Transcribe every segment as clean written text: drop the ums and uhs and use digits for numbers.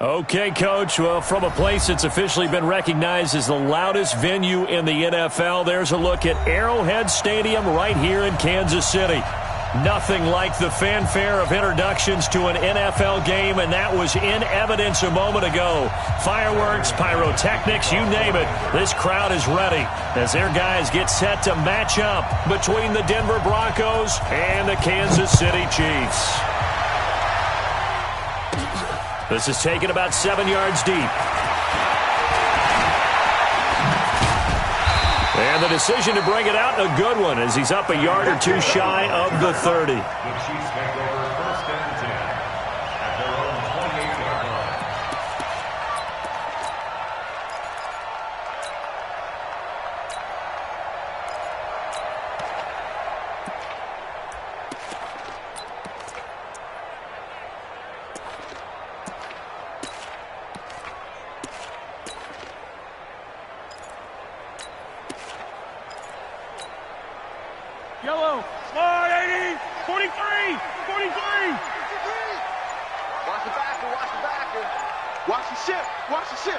Okay, Coach. Well, from a place that's officially been recognized as the loudest venue in the NFL, there's a look at Arrowhead Stadium right here in Kansas City. Nothing like the fanfare of introductions to an NFL game, and that was in evidence a moment ago. Fireworks, pyrotechnics, you name it. This crowd is ready as their guys get set to match up between the Denver Broncos and the Kansas City Chiefs. This is taken about 7 yards deep. And the decision to bring it out, a good one, as he's up a yard or two shy of the 30. The Chiefs take over 1st and 10 at their own 28-yard line. Yellow, slide 80, 43, 43. Watch the backer, watch the backer. Watch the ship, watch the ship.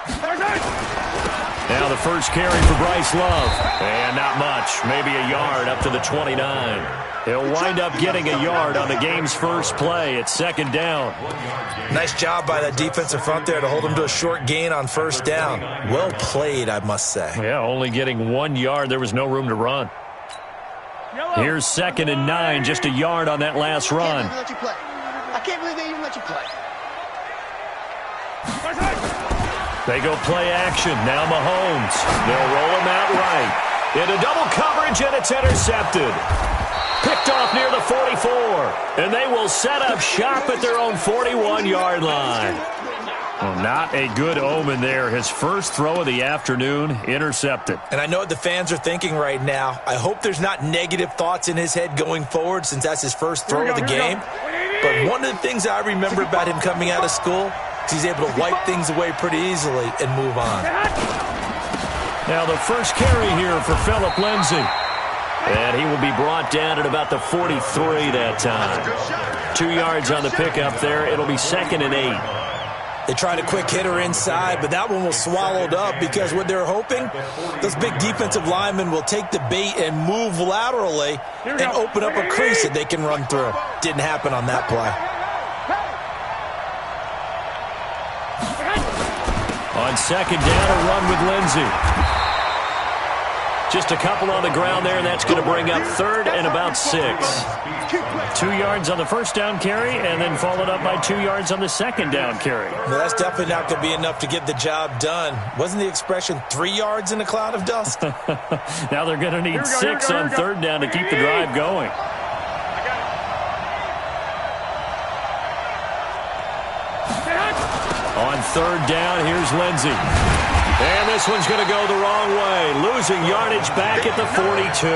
Now the first carry for Bryce Love. And not much, maybe a yard up to the 29. He'll wind up getting a yard on the game's first play. It's 2nd down. Nice job by that defensive front there to hold him to a short gain on 1st down. Well played, I must say. Yeah, only getting 1 yard. There was no room to run. Here's 2nd and 9, just a yard on that last run. I can't believe they even let you play. They go play action. Now Mahomes. They'll roll him out right. Into double coverage, and it's intercepted. Picked off near the 44. And they will set up shop at their own 41-yard line. Well, not a good omen there. His first throw of the afternoon, intercepted. And I know what the fans are thinking right now. I hope there's not negative thoughts in his head going forward since that's his first throw of the game. But one of the things I remember about him coming out of school is he's able to wipe things away pretty easily and move on. Now the first carry here for Phillip Lindsay. And he will be brought down at about the 43 that time. 2 yards on the pickup there. It'll be 2nd and 8. They tried a quick hitter inside, but that one was swallowed up because what they're hoping, those big defensive linemen will take the bait and move laterally and open up a crease that they can run through. Didn't happen on that play. On 2nd down, a run with Lindsay. Just a couple on the ground there, and that's going to bring up 3rd and about 6. 2 yards on the first down carry, and then followed up by 2 yards on the 2nd down carry. Well, that's definitely not going to be enough to get the job done. Wasn't the expression 3 yards in a cloud of dust? Now they're going to need 6 on 3rd down to keep the drive going. On 3rd down, here's Lindsay. And this one's going to go the wrong way. Losing yardage back at the 42.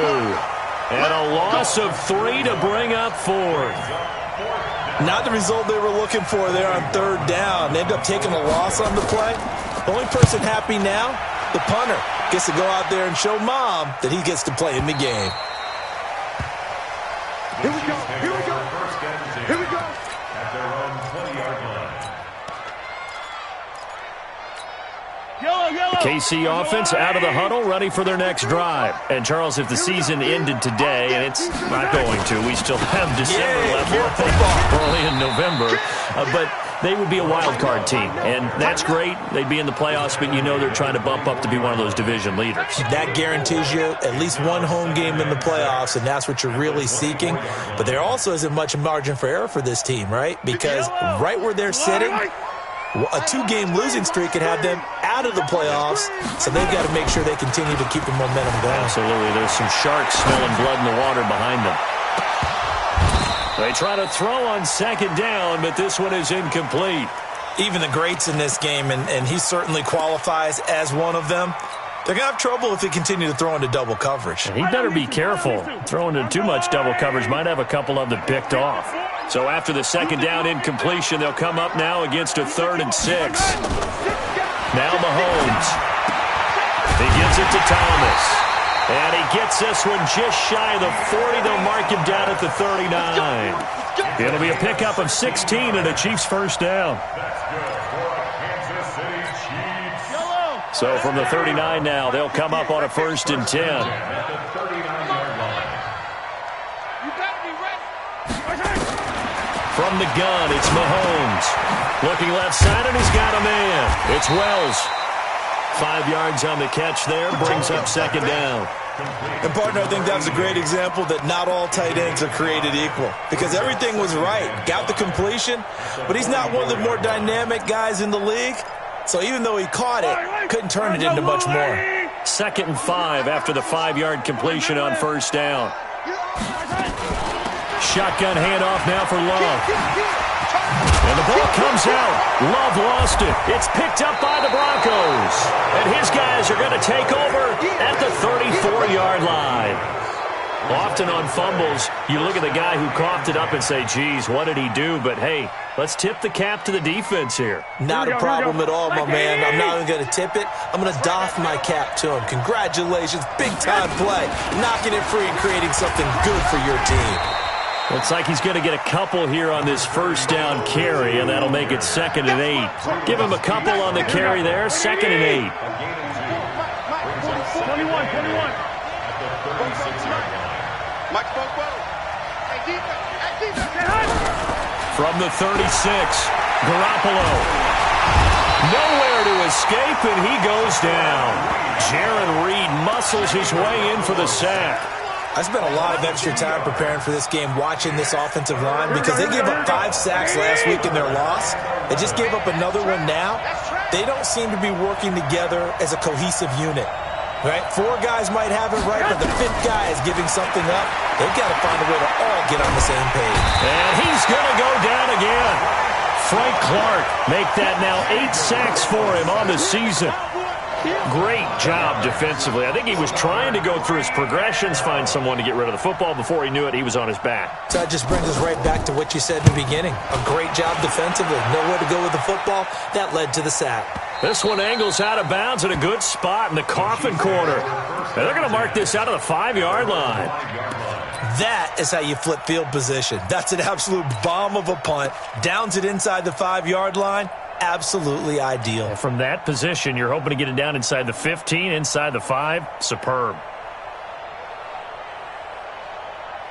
And a loss of 3 to bring up 4th. Not the result they were looking for there on 3rd down. They ended up taking a loss on the play. The only person happy now, the punter, gets to go out there and show Mom that he gets to play in the game. Here we go, here we go, here we go. At their own 20-yard line. The KC offense out of the huddle, ready for their next drive. And, Charles, if the season ended today, and it's not going to, we still have December left, early in November, but they would be a wild card team, and that's great. They'd be in the playoffs, but you know they're trying to bump up to be one of those division leaders. That guarantees you at least one home game in the playoffs, and that's what you're really seeking. But there also isn't much margin for error for this team, right? Because right where they're sitting, a 2-game losing streak could have them out of the playoffs, so they've got to make sure they continue to keep the momentum going. Absolutely. There's some sharks smelling blood in the water behind them. They try to throw on 2nd down, but this one is incomplete. Even the greats in this game, and he certainly qualifies as one of them, they're going to have trouble if they continue to throw into double coverage. And he better be careful. Throwing into too much double coverage might have a couple of them picked off. So after the 2nd down incompletion, they'll come up now against a 3rd and 6. Now Mahomes. He gives it to Thomas. And he gets this one just shy of the 40. They'll mark him down at the 39. It'll be a pickup of 16 and a Chiefs first down. So from the 39 now, they'll come up on a 1st and 10. From the gun, it's Mahomes. Looking left side, and he's got a man. It's Wells. 5 yards on the catch there, brings up 2nd down. And, partner, I think that was a great example that not all tight ends are created equal because everything was right. Got the completion, but he's not one of the more dynamic guys in the league. So even though he caught it, couldn't turn it into much more. 2nd and 5 after the 5-yard completion on 1st down. Shotgun handoff now for Love. And the ball comes out. Love lost it. It's picked up by the Broncos. And his guys are going to take over at the 34-yard line. Often on fumbles, you look at the guy who coughed it up and say, geez, what did he do? But, hey, let's tip the cap to the defense here. Not a problem at all, my man. I'm not even going to tip it. I'm going to doff my cap to him. Congratulations. Big-time play. Knocking it free and creating something good for your team. Looks like he's going to get a couple here on this 1st down carry, and that'll make it 2nd and 8. Give him a couple on the carry there, 2nd and 8. 21. Mike From the 36, Garoppolo. Nowhere to escape, and he goes down. Jaron Reed muscles his way in for the sack. I spent a lot of extra time preparing for this game watching this offensive line because they gave up 5 sacks last week in their loss. They just gave up another one now. They don't seem to be working together as a cohesive unit. Right? 4 guys might have it right, but the 5th guy is giving something up. They've got to find a way to all get on the same page. And he's going to go down again. Frank Clark make that now 8 sacks for him on the season. Great job defensively. I think he was trying to go through his progressions, find someone to get rid of the football. Before he knew it, he was on his back. So that just brings us right back to what you said in the beginning. A great job defensively. Nowhere to go with the football. That led to the sack. This one angles out of bounds at a good spot in the coffin corner. And they're going to mark this out of the 5-yard line. That is how you flip field position. That's an absolute bomb of a punt. Downs it inside the 5-yard line. Absolutely ideal. From that position, you're hoping to get it down inside the 15, inside the 5. Superb.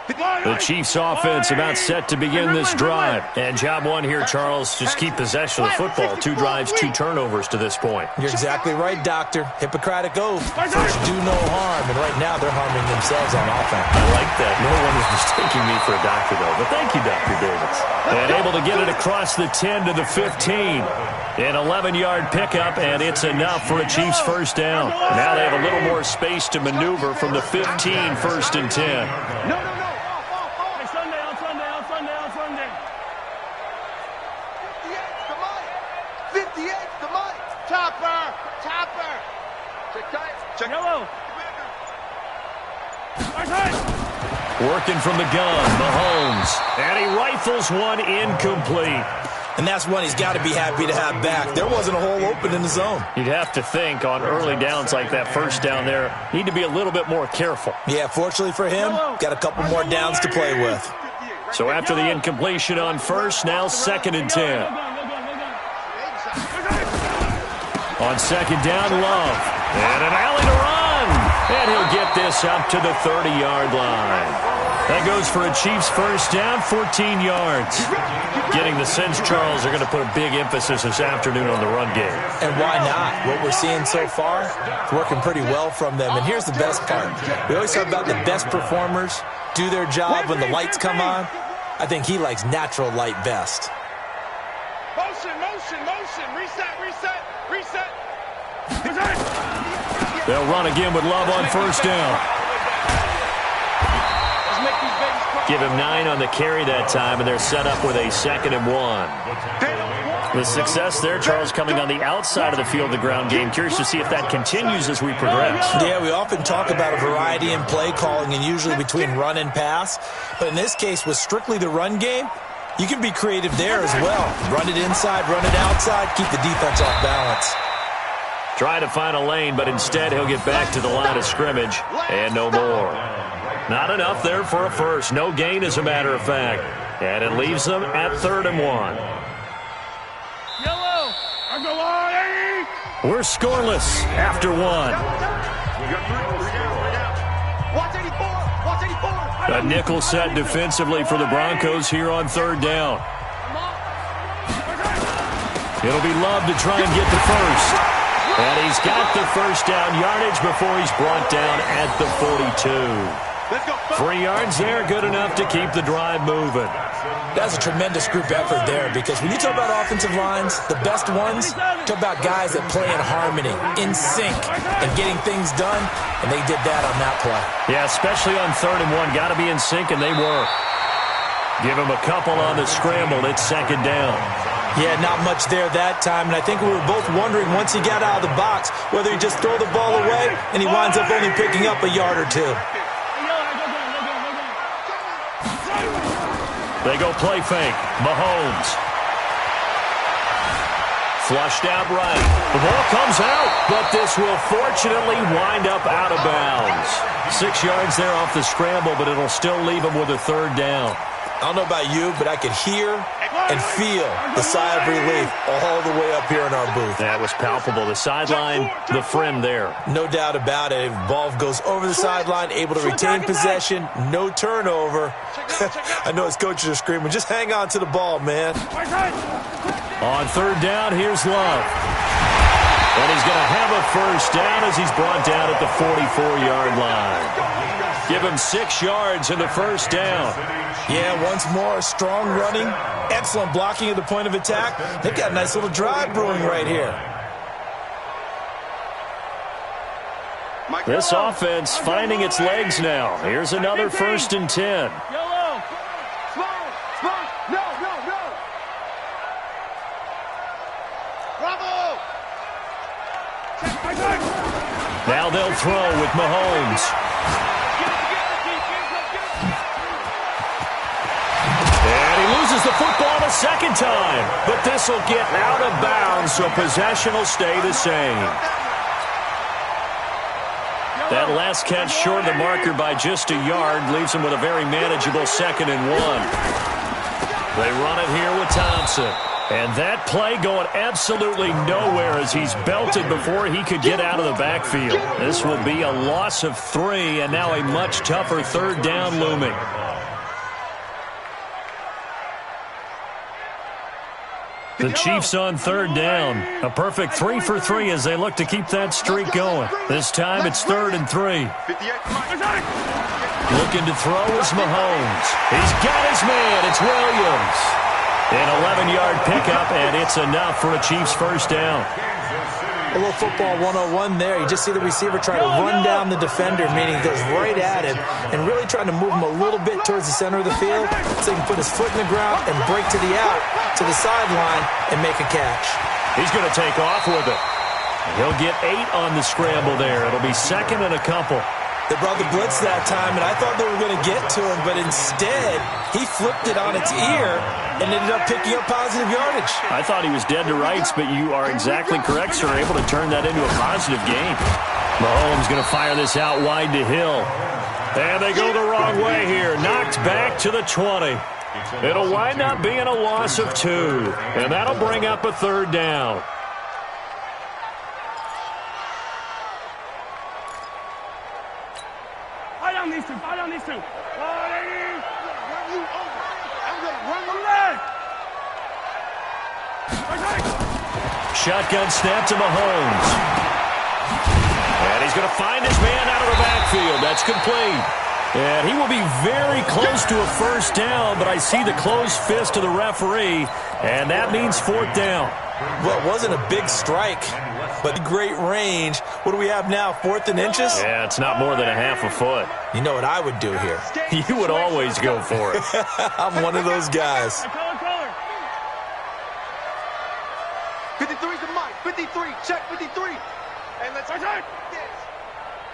The Chiefs offense about set to begin this drive. And job one here, Charles, just keep possession of the football. 2 drives, 2 turnovers to this point. You're exactly right, Doctor. Hippocratic oath. First, do no harm. And right now, they're harming themselves on offense. I like that. No one is mistaking me for a doctor, though. But thank you, Dr. Davis. And able to get it across the 10 to the 15. An 11-yard pickup, and it's enough for a Chiefs 1st down. Now they have a little more space to maneuver from the 15, 1st and 10. No. On Sunday. 58 to Mike. Chopper. Check tight. Check. Yellow. Working from the gun, Mahomes. And he rifles one incomplete. And that's one he's got to be happy to have back. There wasn't a hole open in the zone. You'd have to think on early downs like that 1st down there, need to be a little bit more careful. Yeah, fortunately for him, got a couple more downs to play with. So after the incompletion on 1st, now 2nd and 10. On 2nd down, Love. And an alley to run. And he'll get this up to the 30-yard line. That goes for a Chiefs 1st down, 14 yards. Getting the sense, Charles, they're going to put a big emphasis this afternoon on the run game. And why not? What we're seeing so far, it's working pretty well from them. And here's the best part. We always talk about the best performers do their job when the lights come on. I think he likes natural light best. Motion. Reset. They'll run again with Love on 1st down. Give him 9 on the carry that time, and they're set up with a 2nd and 1. The success there, Charles, coming on the outside of the field, the ground game. Curious to see if that continues as we progress. Yeah, we often talk about a variety in play calling and usually between run and pass. But in this case, with strictly the run game, you can be creative there as well. Run it inside, run it outside, keep the defense off balance. Try to find a lane, but instead he'll get back to the line of scrimmage, and no more. Not enough there for a first. No gain, as a matter of fact. And it leaves them at 3rd and 1. Yellow. We're scoreless after one. Watch 84. Watch 84. A nickel set defensively for the Broncos here on third down. It'll be Love to try and get the first. And he's got the first down yardage before he's brought down at the 42. 3 yards there, good enough to keep the drive moving. That's a tremendous group effort there, because when you talk about offensive lines, the best ones, talk about guys that play in harmony, in sync, and getting things done, and they did that on that play. Yeah, especially on 3rd and 1. Got to be in sync, and they were. Give him a couple on the scramble. It's 2nd down. Yeah, not much there that time, and I think we were both wondering once he got out of the box whether he just throw the ball away and he winds up only picking up a yard or two. They go play fake. Mahomes. Flushed out right. The ball comes out, but this will fortunately wind up out of bounds. 6 yards there off the scramble, but it'll still leave him with a 3rd down. I don't know about you, but I could hear and feel the sigh of relief all the way up here in our booth. That was palpable. The sideline, the friend there. No doubt about it. Ball goes over the sideline, able to retain possession, no turnover. I know his coaches are screaming, just hang on to the ball, man. On 3rd down, here's Love. And he's going to have a first down as he's brought down at the 44-yard line. Give him 6 yards in the first down. Yeah, once more, strong running, excellent blocking at the point of attack. They've got a nice little drive brewing right here. This offense finding its legs now. Here's another 1st and 10. Yellow. Slow. No. Bravo. Now they'll throw with Mahomes. And he loses the football a 2nd time. But this will get out of bounds, so possession will stay the same. That last catch short of the marker by just a yard leaves him with a very manageable 2nd and 1. They run it here with Thompson. And that play going absolutely nowhere as he's belted before he could get out of the backfield. This will be a loss of 3, and now a much tougher 3rd down looming. The Chiefs on 3rd down. A perfect 3 for 3 as they look to keep that streak going. This time it's 3rd and 3. Looking to throw is Mahomes. He's got his man. It's Williams. An 11-yard pickup, and it's enough for a Chiefs first down. A little football 101 there. You just see the receiver try to run down the defender, meaning he goes right at him and really trying to move him a little bit towards the center of the field so he can put his foot in the ground and break to the out, to the sideline, and make a catch. He's going to take off with it. He'll get 8 on the scramble there. It'll be 2nd and a couple. They brought the blitz that time, and I thought they were going to get to him, but instead, he flipped it on its ear and ended up picking up positive yardage. I thought he was dead to rights, but you are exactly correct, sir. Able to turn that into a positive game. Mahomes going to fire this out wide to Hill. And they go the wrong way here. Knocked back to the 20. It'll wind up being a loss of 2, and that'll bring up a 3rd down. Fight on these two. Shotgun snap to Mahomes. And he's going to find his man out of the backfield. That's complete. And he will be very close to a first down, but I see the closed fist of the referee, and that means 4th down. Well, it wasn't a big strike, but great range. What do we have now, 4th and inches? Yeah, it's not more than a half a foot. You know what I would do here? You would always go for it. I'm one of those guys. 53 to Mike. 53. Check 53. And let's check.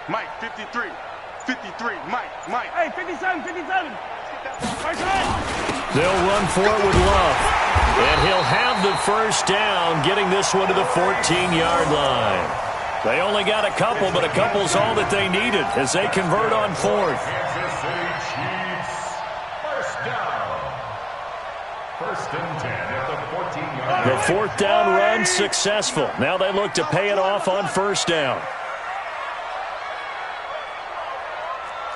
Mike, 53. 53. Mike. Hey, 57. They'll run for it with Love. And he'll have the first down, getting this one to the 14-yard line. They only got a couple, but a couple's all that they needed as they convert on 4th. Kansas City Chiefs. First down. 1st and 10 at the The fourth down run successful. Now they look to pay it off on first down.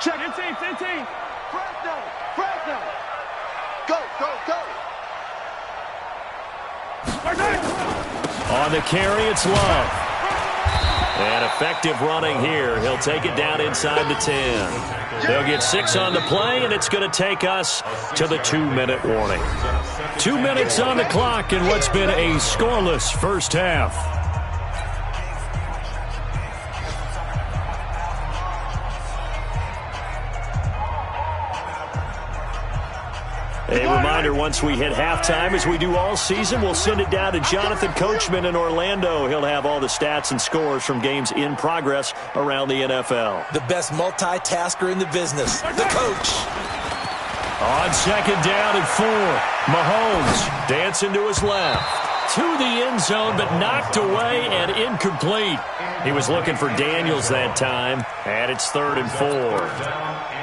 Check. 15. Fresno. Go. On the carry, it's Love. And effective running here. He'll take it down inside the 10. They'll get 6 on the play, and it's going to take us to the 2-minute warning. 2 minutes on the clock in what's been a scoreless first half. A reminder, once we hit halftime, as we do all season, we'll send it down to Jonathan Coachman in Orlando. He'll have all the stats and scores from games in progress around the NFL. The best multitasker in the business, the coach. On second down and 4, Mahomes dancing to his left. To the end zone, but knocked away and incomplete. He was looking for Daniels that time, and it's 3rd and 4.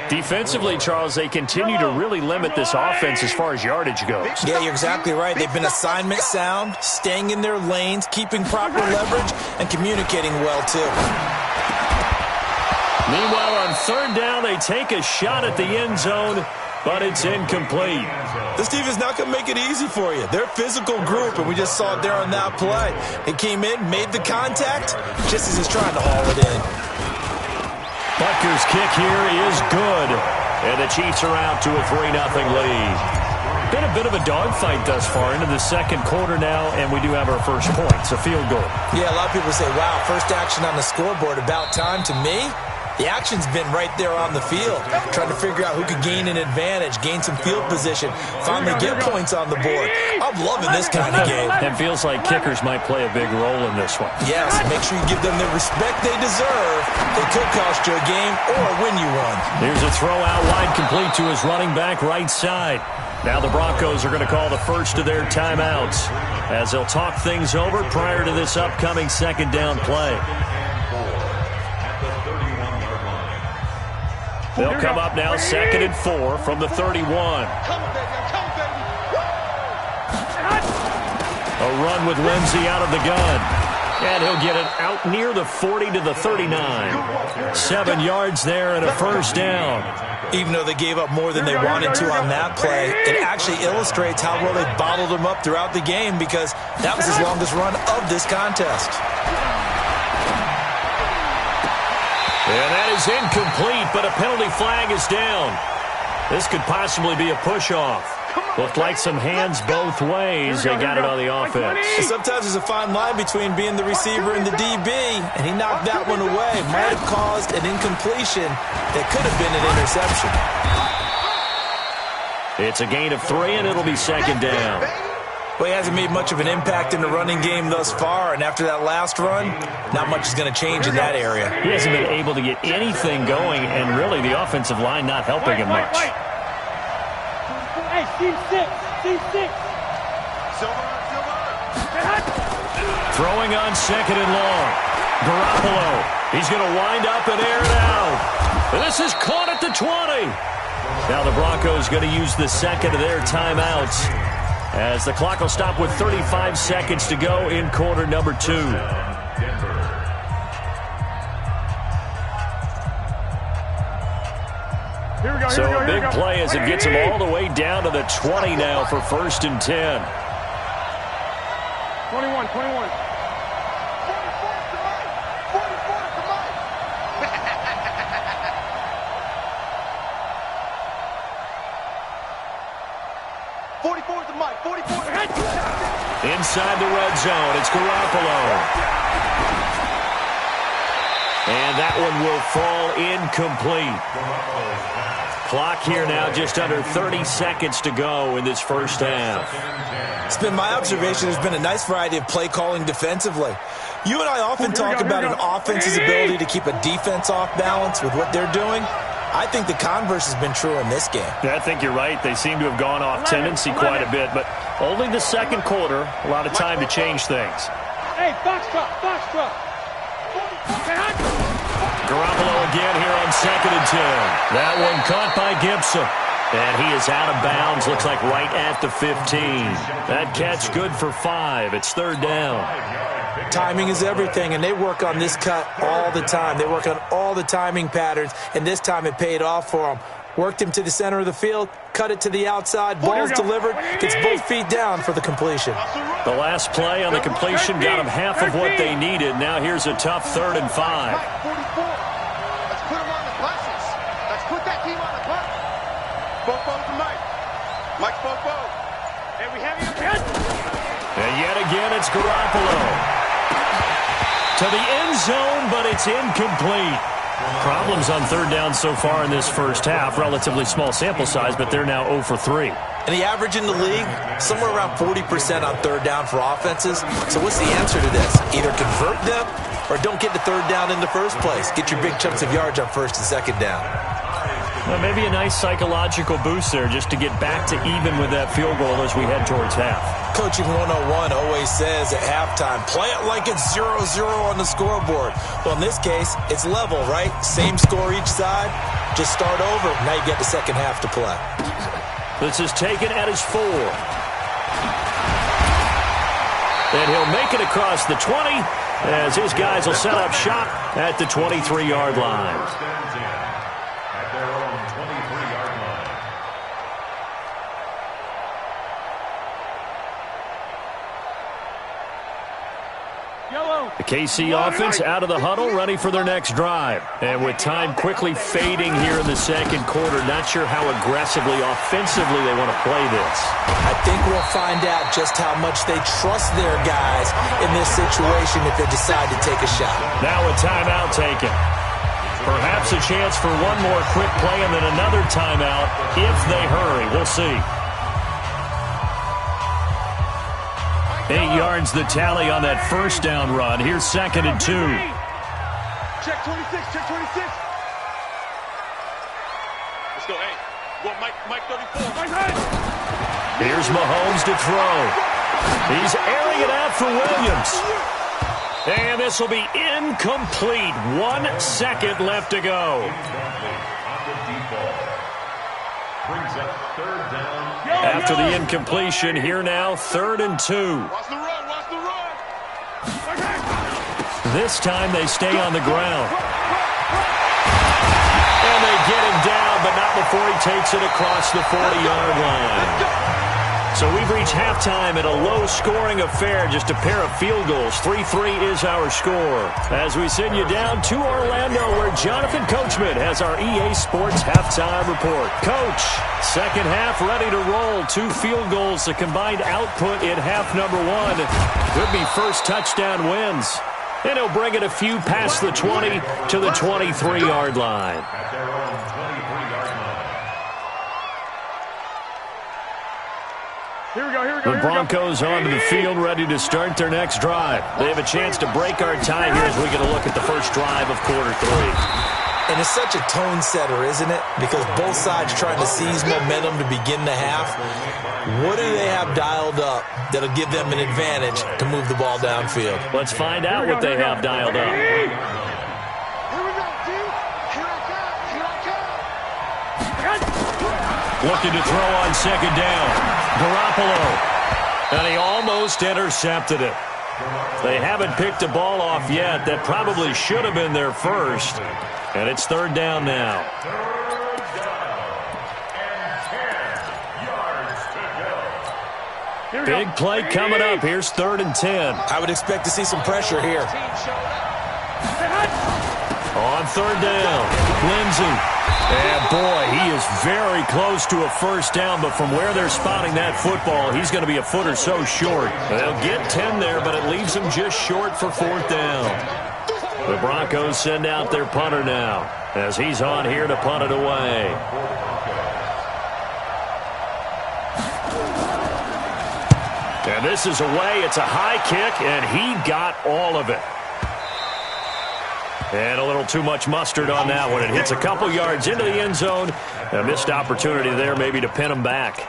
Defensively, Charles, they continue to really limit this offense as far as yardage goes. Yeah, you're exactly right. They've been assignment sound, staying in their lanes, keeping proper leverage, and communicating well, too. Meanwhile, on 3rd down, they take a shot at the end zone, but it's incomplete. This team is not going to make it easy for you. They're a physical group, and we just saw it there on that play. It came in, made the contact, just as he's trying to haul it in. Butker's kick here is good, and the Chiefs are out to a 3-0 lead. Been a bit of a dogfight thus far into the second quarter now, and we do have our first point. It's a field goal. Yeah, a lot of people say, wow, first action on the scoreboard, about time. To me, the action's been right there on the field, trying to figure out who could gain an advantage, gain some field position, finally get points on the board. I'm loving this kind of game. It feels like kickers might play a big role in this one. Yes, make sure you give them the respect they deserve. They could cost you a game or win you one. Here's a throw out wide, complete to his running back right side. Now the Broncos are going to call the first of their timeouts as they'll talk things over prior to this upcoming second down play. They'll come up now 2nd and 4 from the 31. A run with Lindsey out of the gun. And he'll get it out near the 40 to the 39. 7 yards there and a first down. Even though they gave up more than they wanted to on that play, it actually illustrates how well they bottled him up throughout the game because that was his longest run of this contest. And that is incomplete, but a penalty flag is down. This could possibly be a push-off. Looked like some hands both ways. They got it on the offense. And sometimes there's a fine line between being the receiver and the DB, and he knocked that one away. Might have caused an incompletion that could have been an interception. It's a gain of 3, and it'll be second down. Well, he hasn't made much of an impact in the running game thus far, and after that last run, not much is going to change in that area. He hasn't been able to get anything going, and really the offensive line not helping him much. Hey, team 6. Throwing on 2nd and long. Garoppolo. He's going to wind up and air it out. This is caught at the 20. Now the Broncos going to use the second of their timeouts, as the clock will stop with 35 seconds to go in quarter number 2. So a big play as it gets him all the way down to the 20 now for 1st and 10. 21. 44 to Mike. 44. Inside the red zone, it's Garoppolo. And that one will fall incomplete. Clock here now just under 30 seconds to go in this first half. It's been my observation there's been a nice variety of play calling defensively. You and I often talk about an offense's ability to keep a defense off balance with what they're doing. I think the converse has been true in this game. I think you're right. They seem to have gone off tendency quite a bit, but only the second quarter, a lot of time to change things. Hey, box truck. Garoppolo again here on 2nd and 10. That one caught by Gibson. And he is out of bounds, looks like right at the 15. That catch good for 5. It's third down. Timing is everything, and they work on this cut all the time. They work on all the timing patterns, and this time it paid off for them. Worked him to the center of the field, cut it to the outside, ball's delivered, gets both feet down for the completion. The last play on the completion got them half of what they needed. Now here's a tough 3rd and 5. Let's put him on the buses. Let's put that team on the bus. Bobo to Mike. Mike Bobo. And we have you again. And yet again, it's Garoppolo. To the end zone, but it's incomplete. Problems on 3rd down so far in this first half. Relatively small sample size, but they're now 0 for 3. And the average in the league, somewhere around 40% on 3rd down for offenses. So what's the answer to this? Either convert them or don't get to 3rd down in the first place. Get your big chunks of yards on 1st and 2nd down. Well, maybe a nice psychological boost there just to get back to even with that field goal as we head towards half. Coaching 101 always says at halftime, play it like it's 0-0 on the scoreboard. Well, in this case, it's level, right? Same score each side. Just start over. Now you get the second half to play. This is taken at his 4. And he'll make it across the 20 as his guys will set up shop at the 23-yard line. At their own 23-yard line. Yellow. The KC offense out of the huddle, ready for their next drive. And with time quickly fading here in the second quarter, not sure how aggressively, offensively they want to play this. I think we'll find out just how much they trust their guys in this situation if they decide to take a shot. Now a timeout taken. Perhaps a chance for one more quick play and then another timeout if they hurry. We'll see. 8 yards the tally on that first down run. Here's 2nd and 2. Check 26, check 26. Let's go, hey. Well, Mike 34. Here's Mahomes to throw. He's airing it out for Williams. And this will be incomplete. 1 second left to go. Brings up 3rd down. After the incompletion, here now, 3rd and 2. Watch the run, watch the run. This time they stay on the ground. And they get him down, but not before he takes it across the 40-yard line. So we've reached halftime at a low-scoring affair, just a pair of field goals. 3-3 is our score. As we send you down to Orlando, where Jonathan Coachman has our EA Sports halftime report. Coach, second half ready to roll. 2 field goals, the combined output in half number 1. Could be first touchdown wins. And he'll bring it a few past the 20 to the 23-yard line. At their own 23-yard line. Here we go, here we go, The here we go. Broncos onto the field, ready to start their next drive. They have a chance to break our tie here as we get a look at the first drive of quarter 3. And it's such a tone setter, isn't it? Because both sides trying to seize momentum to begin the half. What do they have dialed up that'll give them an advantage to move the ball downfield? Let's find out what they have dialed up. Here we go, dude. Here I come. Looking to throw on second down. Garoppolo. And he almost intercepted it. They haven't picked a ball off yet. That probably should have been their first. And it's 3rd down now. 3rd down. And 10 yards to go. Big play coming up. Here's 3rd and 10. I would expect to see some pressure here. On 3rd down, Lindsey. And boy, he is very close to a first down, but from where they're spotting that football, he's going to be a foot or so short. They'll get 10 there, but it leaves him just short for 4th down. The Broncos send out their punter now, as he's on here to punt it away. And this is away. It's a high kick, and he got all of it. And a little too much mustard on that one. It hits a couple yards into the end zone. A missed opportunity there maybe to pin him back.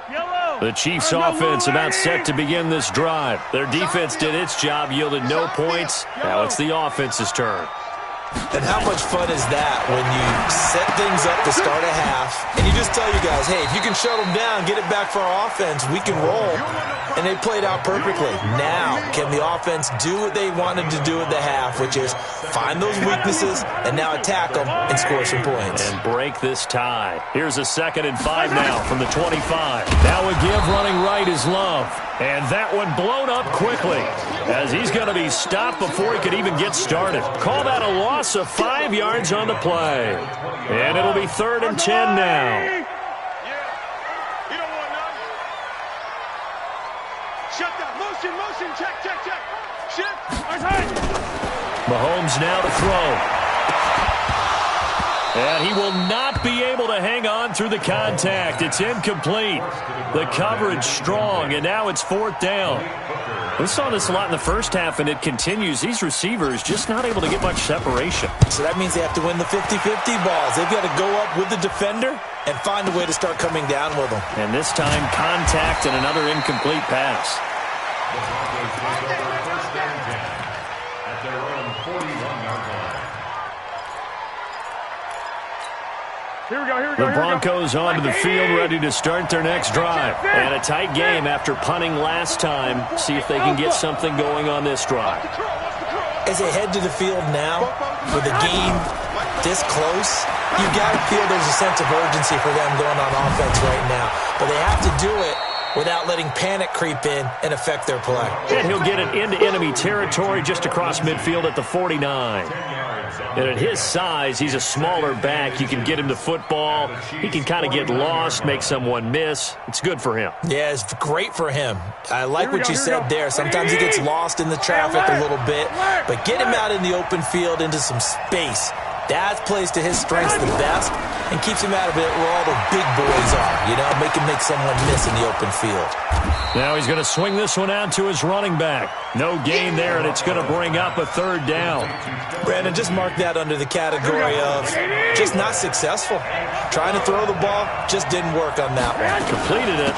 The Chiefs' offense about set to begin this drive. Their defense did its job, yielded no points. Now it's the offense's turn. And how much fun is that when you set things up to start a half and you just tell your guys, hey, if you can shut them down, get it back for our offense, we can roll. And they played out perfectly. Now, can the offense do what they wanted to do at the half, which is find those weaknesses and now attack them and score some points. And break this tie. Here's a 2nd and 5 now from the 25. Now a give running right is Love. And that one blown up quickly as he's going to be stopped before he could even get started. Call that a loss of 5 yards on the play. And it'll be 3rd and 10 now. Shut down. Motion, check. Shift. Mahomes now to throw. And he will not be able to hang on through the contact. It's incomplete. The coverage strong, and now it's 4th down. We saw this a lot in the first half, and it continues. These receivers just not able to get much separation. So that means they have to win the 50-50 balls. They've got to go up with the defender and find a way to start coming down with them. And this time, contact and another incomplete pass. The Broncos take over 1st and 10 at their own 41-yard line. Here we go. The Broncos onto the field, ready to start their next drive. And a tight game after punting last time. See if they can get something going on this drive. As they head to the field now, with the game this close, you got to feel there's a sense of urgency for them going on offense right now. But they have to do it without letting panic creep in and affect their play. And he'll get it into enemy territory just across midfield at the 49. And at his size, he's a smaller back. You can get him the football. He can kind of get lost, make someone miss. It's good for him. Yeah, it's great for him. I like what you said there. Sometimes he gets lost in the traffic a little bit, but get him out in the open field into some space. That plays to his strengths the best and keeps him out of it where all the big boys are, make him make someone miss in the open field. Now he's going to swing this one out to his running back. No gain there, and it's going to bring up a 3rd down. Brandon, just mark that under the category of just not successful. Trying to throw the ball, just didn't work on that one. Completed it.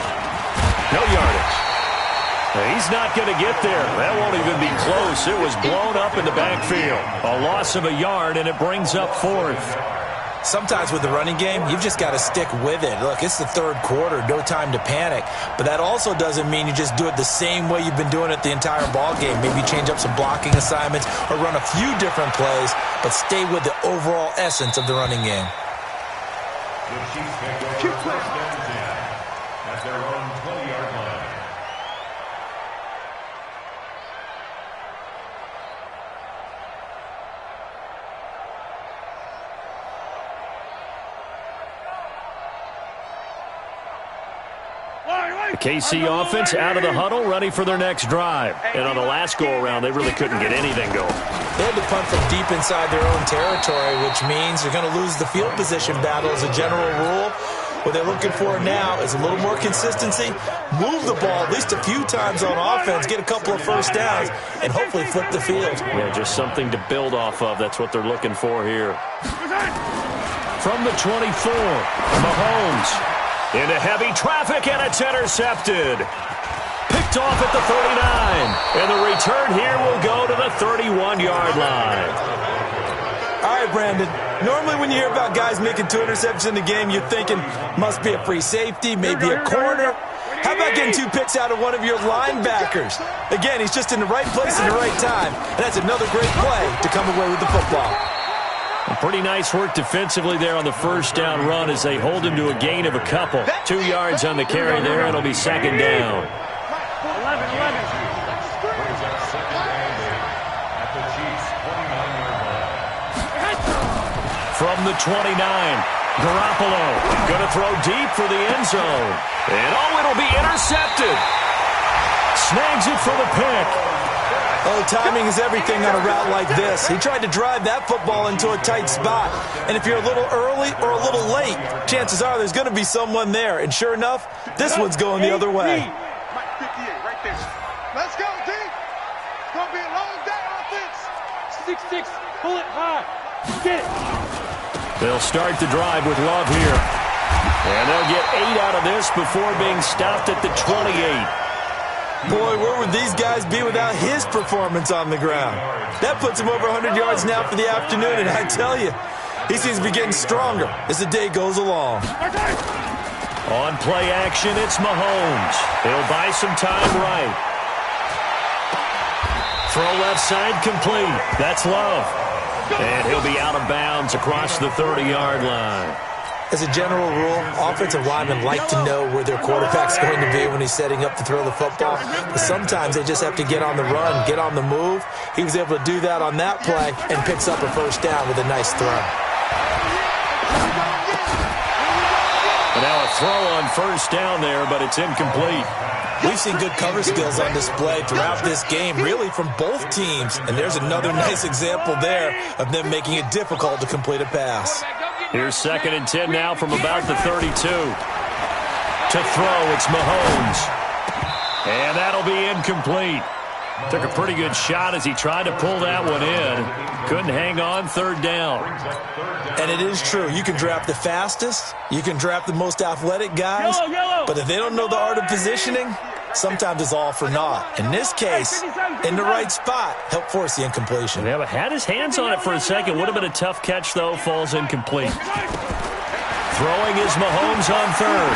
No yardage. He's not going to get there. That won't even be close. It was blown up in the backfield. A loss of a yard, and it brings up 4th. Sometimes with the running game, you've just got to stick with it. Look, it's the 3rd quarter, no time to panic. But that also doesn't mean you just do it the same way you've been doing it the entire ball game. Maybe change up some blocking assignments or run a few different plays, but stay with the overall essence of the running game. The Chiefs take over 1st and 10 at their own 20-yard line. The KC offense out of the huddle, ready for their next drive. And on the last go-around, they really couldn't get anything going. They had to punt from deep inside their own territory, which means they're going to lose the field position battle as a general rule. What they're looking for now is a little more consistency, move the ball at least a few times on offense, get a couple of first downs, and hopefully flip the field. Yeah, just something to build off of. That's what they're looking for here. From the 24, Mahomes. Into heavy traffic, and it's intercepted. Picked off at the 39. And the return here will go to the 31-yard line. All right, Brandon. Normally when you hear about guys making 2 interceptions in the game, you're thinking must be a free safety, maybe a corner. How about getting 2 picks out of one of your linebackers? Again, he's just in the right place at the right time. And that's another great play to come away with the football. Pretty nice work defensively there on the first down run as they hold him to a gain of a couple. 2 yards on the carry there. It'll be 2nd down. 11. Brings up 2nd and 8 at the Chiefs' 29-yard line. From the 29, Garoppolo going to throw deep for the end zone. And it'll be intercepted. Snags it for the pick. Oh, timing is everything on a route like this. He tried to drive that football into a tight spot. And if you're a little early or a little late, chances are there's going to be someone there. And sure enough, this one's going the other way. Mike 58 right there. Let's go, D. It's going to be a long day offense. 6-6. Pull it high. Get it. They'll start the drive with Love here. And they'll get 8 out of this before being stopped at the 28. Boy, where would these guys be without his performance on the ground? That puts him over 100 yards now for the afternoon, and I tell you, he seems to be getting stronger as the day goes along. On play action, it's Mahomes. He'll buy some time right. Throw left side complete. That's Love. And he'll be out of bounds across the 30-yard line. As a general rule, offensive linemen like to know where their quarterback's going to be when he's setting up to throw the football. But sometimes they just have to get on the run, get on the move. He was able to do that on that play and picks up a first down with a nice throw. And now a throw on first down there, but it's incomplete. We've seen good cover skills on display throughout this game, really from both teams. And there's another nice example there of them making it difficult to complete a pass. Here's 2nd and 10 now from about the 32. To throw, it's Mahomes. And that'll be incomplete. Took a pretty good shot as he tried to pull that one in. Couldn't hang on, 3rd down. And it is true. You can draft the fastest. You can draft the most athletic guys. But if they don't know the art of positioning, sometimes it's all for naught. In this case, in the right spot, help force the incompletion. Yeah, but had his hands on it for a second. Would have been a tough catch, though. Falls incomplete. Throwing is Mahomes on 3rd.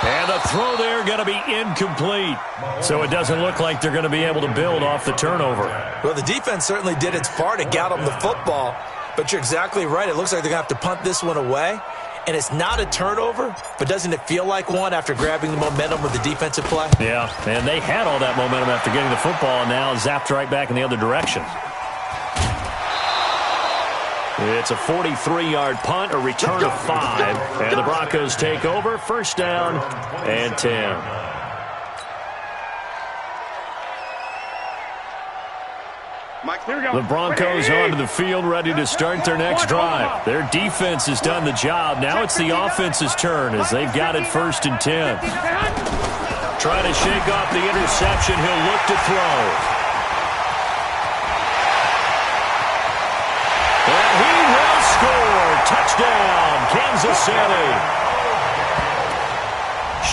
And the throw there going to be incomplete. So it doesn't look like they're going to be able to build off the turnover. Well, the defense certainly did its part to get them the football. But you're exactly right. It looks like they're going to have to punt this one away. And it's not a turnover, but doesn't it feel like one after grabbing the momentum with the defensive play? Yeah, and they had all that momentum after getting the football and now zapped right back in the other direction. It's a 43-yard punt, a return of 5. And the Broncos take over, 1st down and 10. The Broncos onto the field, ready to start their next drive. Their defense has done the job. Now it's the offense's turn as they've got it 1st and 10. Trying to shake off the interception. He'll look to throw. And he will score. Touchdown, Kansas City.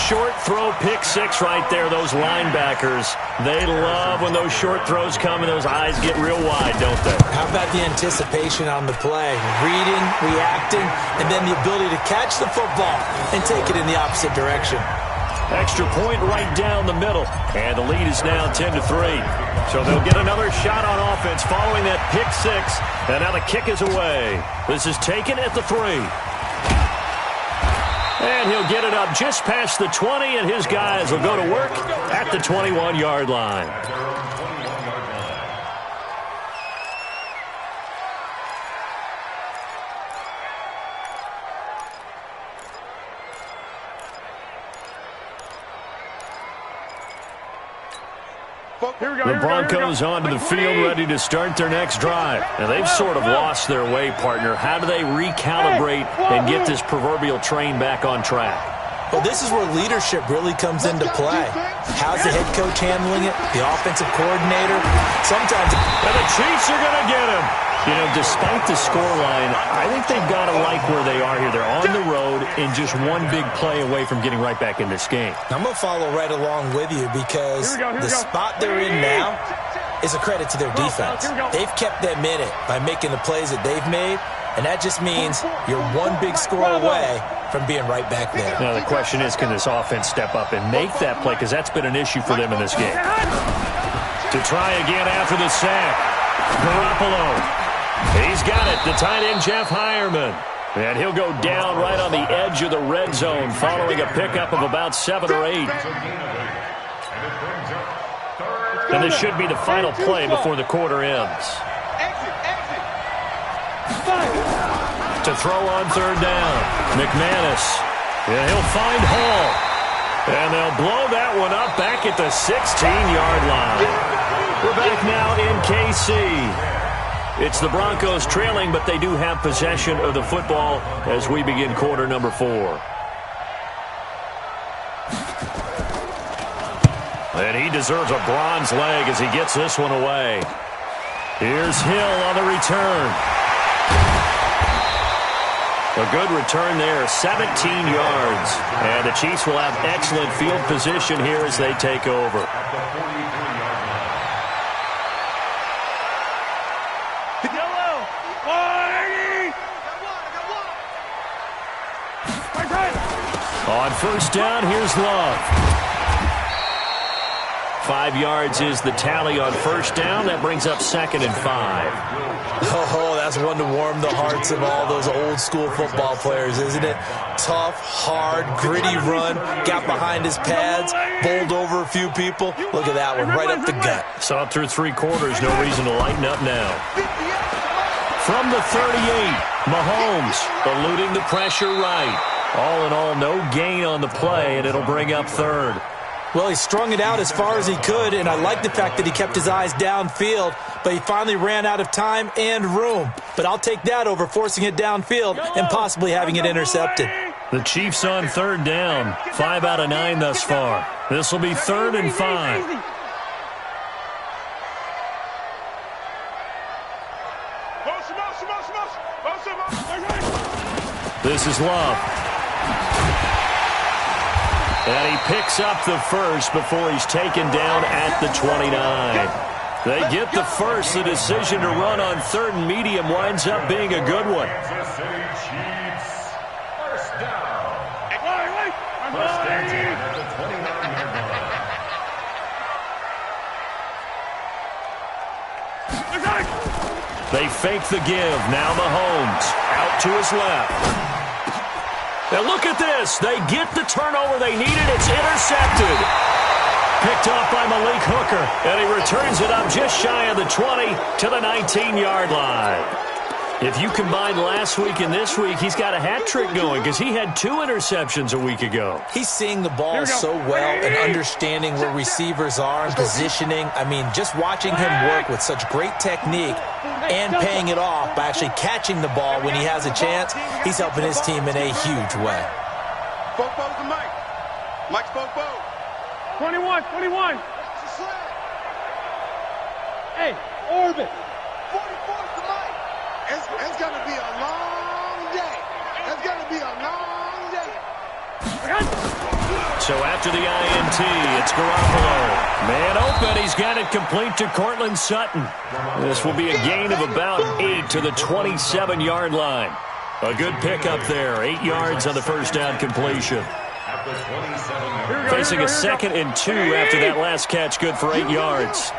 Short throw, pick 6 right there. Those linebackers, they love when those short throws come and those eyes get real wide, don't they? How about the anticipation on the play? Reading, reacting, and then the ability to catch the football and take it in the opposite direction. Extra point right down the middle. And the lead is now 10-3. So they'll get another shot on offense following that pick 6. And now the kick is away. This is taken at the 3. And he'll get it up just past the 20, and his guys will go to work at the 21-yard line. The Broncos onto the field, ready to start their next drive. And they've sort of lost their way, partner. How do they recalibrate and get this proverbial train back on track? Well, this is where leadership really comes into play. How's the head coach handling it? The offensive coordinator? Sometimes. And the Chiefs are going to get him. You know, despite the scoreline, I think they've got to like where they are here. They're on the road and just one big play away from getting right back in this game. I'm going to follow right along with you because the spot they're in now is a credit to their defense. They've kept them in it by making the plays that they've made, and that just means you're one big score away from being right back there. Now, the question is, can this offense step up and make that play? Because that's been an issue for them in this game. To try again after the sack, Garoppolo. He's got it, the tight end, Jeff Hireman. And he'll go down right on the edge of the red zone following a pickup of about 7 or 8. And this should be the final play before the quarter ends. To throw on 3rd down, McManus. And he'll find Hall. And they'll blow that one up back at the 16-yard line. We're back now in KC. It's the Broncos trailing, but they do have possession of the football as we begin quarter number 4. And he deserves a bronze leg as he gets this one away. Here's Hill on the return. A good return there, 17 yards. And the Chiefs will have excellent field position here as they take over. On first down, here's Love. 5 yards is the tally on first down. That brings up 2nd and 5. Oh, that's one to warm the hearts of all those old school football players, isn't it? Tough, hard, gritty run. Got behind his pads, bowled over a few people. Look at that one, right up the gut. Saw it through 3 quarters. No reason to lighten up now. From the 38, Mahomes eluding the pressure right. All in all, no gain on the play, and it'll bring up 3rd. Well, he strung it out as far as he could, and I like the fact that he kept his eyes downfield, but he finally ran out of time and room. But I'll take that over forcing it downfield and possibly having it intercepted. The Chiefs on 3rd down. 5 out of 9 thus far. This will be 3rd and 5. This is Love. And he picks up the first before he's taken down at the 29. They get the first. The decision to run on 3rd and medium winds up being a good one. Kansas City Chiefs. First down. First and 10 at the 29-yard line. They fake the give. Now Mahomes out to his left. Now look at this. They get the turnover they needed. It's intercepted. Picked off by Malik Hooker. And he returns it up just shy of the 20 to the 19-yard line. If you combine last week and this week, he's got a hat trick going because he had 2 interceptions a week ago. He's seeing the ball so well and understanding where receivers are and positioning. I mean, just watching him work with such great technique and paying it off by actually catching the ball when he has a chance, he's helping his team in a huge way. Bobo's the Mike. Mike's Bobo. 21. Hey, orbit. 44's the Mike. It's going to be a long day. It's going to be a long day. So after the INT, it's Garoppolo. Man open, he's got it complete to Cortland Sutton. This will be a gain of about 8 to the 27-yard line. A good pickup there, 8 yards on the first down completion. Facing a 2nd and 2 after that last catch, good for 8 yards.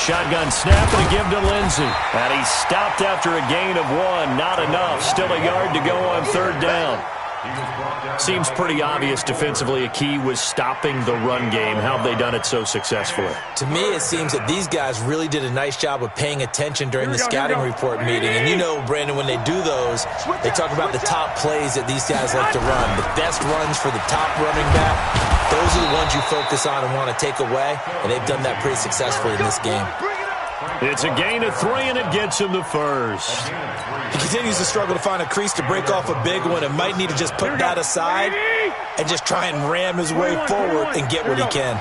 Shotgun snap and a give to Lindsey. And he stopped after a gain of 1. Not enough. Still a yard to go on 3rd down. Seems pretty obvious defensively a key was stopping the run game. How have they done it so successfully? To me, it seems that these guys really did a nice job of paying attention during the scouting report meeting. And you know, Brandon, when they do those, they talk about the top plays that these guys like to run. The best runs for the top running back, those are the ones you focus on and want to take away. And they've done that pretty successfully in this game. It's a gain of 3, and it gets him the first. He continues to struggle to find a crease to break off a big one and might need to just put that aside and just try and ram his way forward and get what he can.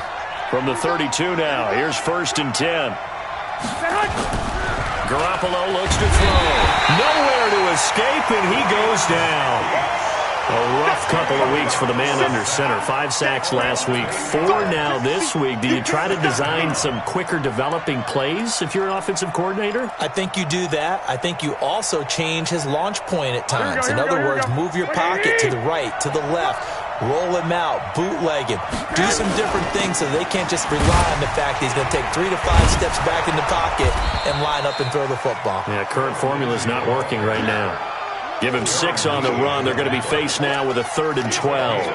From the 32 now, here's 1st and 10. Garoppolo looks to throw. Nowhere to escape, and he goes down. A rough couple of weeks for the man under center. 5 sacks last week, 4 now this week. Do you try to design some quicker developing plays if you're an offensive coordinator? I think you do that. I think you also change his launch point at times. In other words, move your pocket to the right, to the left, roll him out, bootleg him. Do some different things so they can't just rely on the fact that he's going to take 3 to 5 steps back in the pocket and line up and throw the football. Yeah, current formula is not working right now. Give him 6 on the run. They're going to be faced now with a 3rd and 12.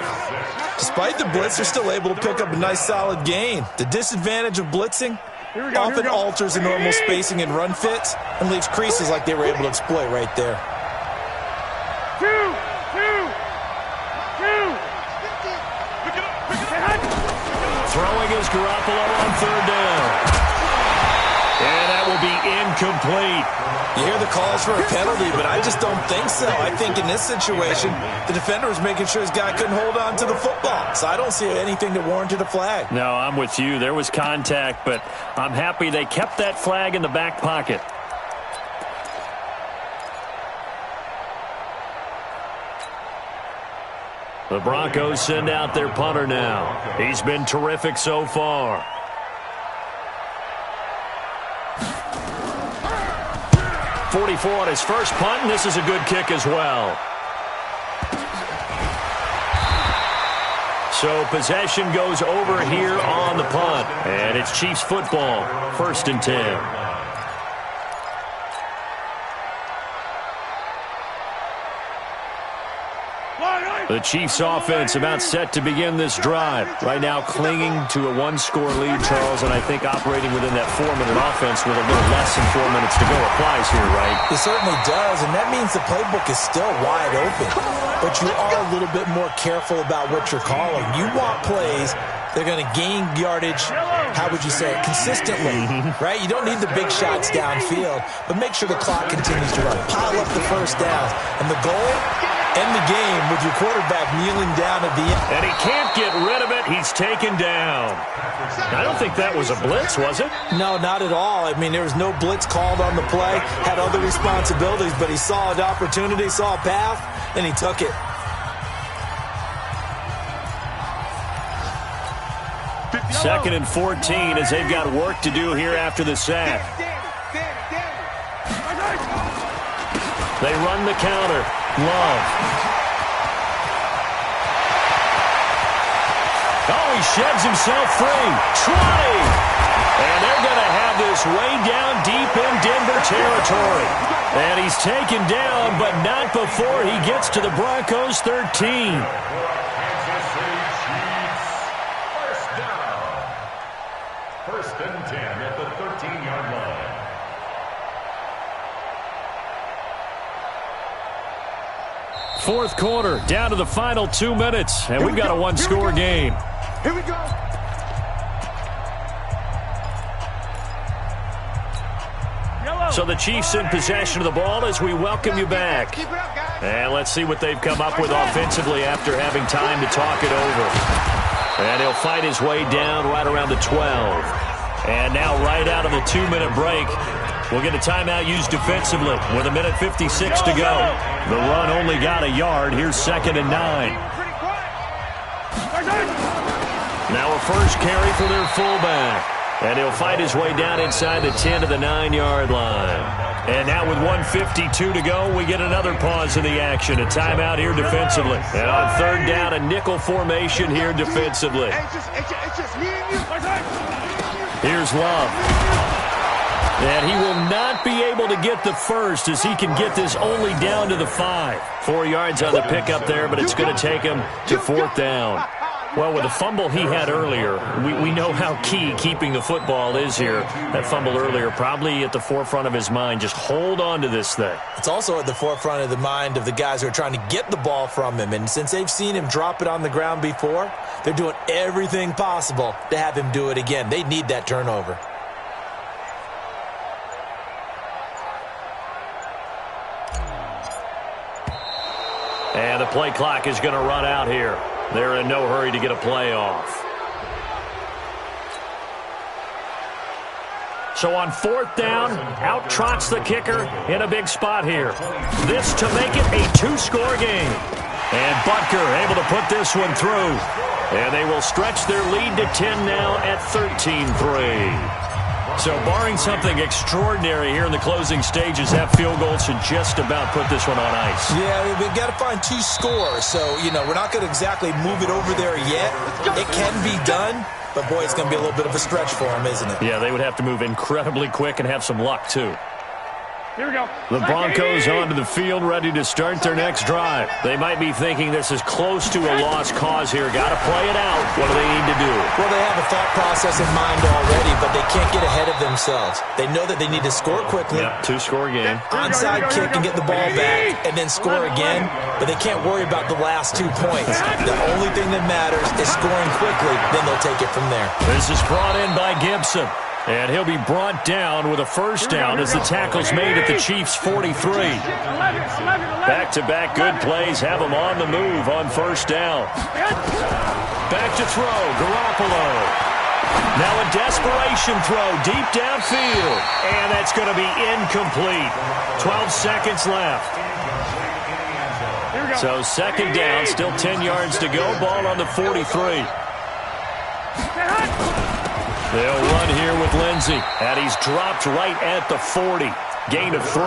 Despite the blitz, they're still able to pick up a nice solid gain. The disadvantage of blitzing often alters the normal spacing and run fits and leaves creases like they were able to exploit right there. 2. Throwing is Garoppolo on 3rd down. And that will be incomplete. You hear the calls for a penalty, but I just don't think so. I think in this situation, the defender was making sure his guy couldn't hold on to the football. So I don't see anything that warranted a flag. No, I'm with you. There was contact, but I'm happy they kept that flag in the back pocket. The Broncos send out their punter now. He's been terrific so far. .44 on his first punt, and this is a good kick as well. So possession goes over here on the punt, and it's Chiefs football, 1st and 10. The Chiefs offense about set to begin this drive. Right now clinging to a one-score lead, Charles, and I think operating within that 4-minute offense with a little less than 4 minutes to go applies here, right? It certainly does, and that means the playbook is still wide open. But you are a little bit more careful about what you're calling. You want plays they're going to gain yardage, how would you say it, consistently, right? You don't need the big shots downfield, but make sure the clock continues to run. Pile up the first downs, and the goal, end the game with your quarterback kneeling down at the end. And he can't get rid of it. He's taken down. I don't think that was a blitz, was it? No, not at all. I mean, there was no blitz called on the play. Had other responsibilities, but he saw an opportunity, saw a path, and he took it. Second and 14 as they've got work to do here after the sack. They run the counter. Love. Oh, he sheds himself free. 20. And they're going to have this way down deep in Denver territory. And he's taken down, but not before he gets to the Broncos' 13. First and 10 at the 13-yard line. Fourth quarter, down to the final 2 minutes, and we've got a one-score game. Here we go. So the Chiefs in possession of the ball as we welcome you back. Keep it up, guys. And let's see what they've come up with offensively after having time to talk it over. And he'll fight his way down right around the 12. And now right out of the 2-minute break, we'll get a timeout used defensively with 1:56 to go. The run only got a yard. Here's 2nd and 9. Now a first carry for their fullback. And he'll fight his way down inside the 10 to the 9-yard line. And now with 1:52 to go, we get another pause in the action. A timeout here defensively. And on third down, a nickel formation here defensively. It's just me and you. Here's Love. And he will not be able to get the first as he can get this only down to the 5. 4 yards on the pickup there, but it's going to take him to 4th down. Well, with the fumble he had earlier, we know how key keeping the football is here. That fumble earlier probably at the forefront of his mind. Just hold on to this thing. It's also at the forefront of the mind of the guys who are trying to get the ball from him. And since they've seen him drop it on the ground before, they're doing everything possible to have him do it again. They need that turnover. And the play clock is going to run out here. They're in no hurry to get a play off. So on 4th down, out trots the kicker in a big spot here. This to make it a 2-score game. And Butker able to put this one through. And they will stretch their lead to 10 now at 13-3. So barring something extraordinary here in the closing stages, that field goal should just about put this one on ice. Yeah, we've got to find 2 scores. So, we're not going to exactly move it over there yet. It can be done, but boy, it's going to be a little bit of a stretch for them, isn't it? Yeah, they would have to move incredibly quick and have some luck, too. Here we go. The Broncos onto the field, ready to start their next drive. They might be thinking this is close to a lost cause here. Got to play it out. What do they need to do? Well, they have a thought process in mind already, but they can't get ahead of themselves. They know that they need to score quickly. Yep, 2-score game. Onside kick and get the ball back, and then score again. But they can't worry about the last 2 points. The only thing that matters is scoring quickly. Then they'll take it from there. This is brought in by Gibson. And he'll be brought down with a first down as the tackle's made at the Chiefs' 43. Back-to-back good plays have them on the move on first down. Back to throw, Garoppolo. Now a desperation throw deep downfield. And that's going to be incomplete. 12 seconds left. So second down, still 10 yards to go. Ball on the 43. They'll run here with Lindsey. And he's dropped right at the 40. Gain of 3.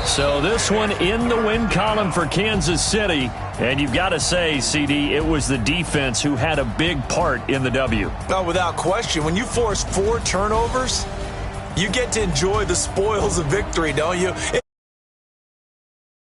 So this one in the win column for Kansas City. And you've got to say, CD, it was the defense who had a big part in the W. No, without question. When you force 4 turnovers, you get to enjoy the spoils of victory, don't you?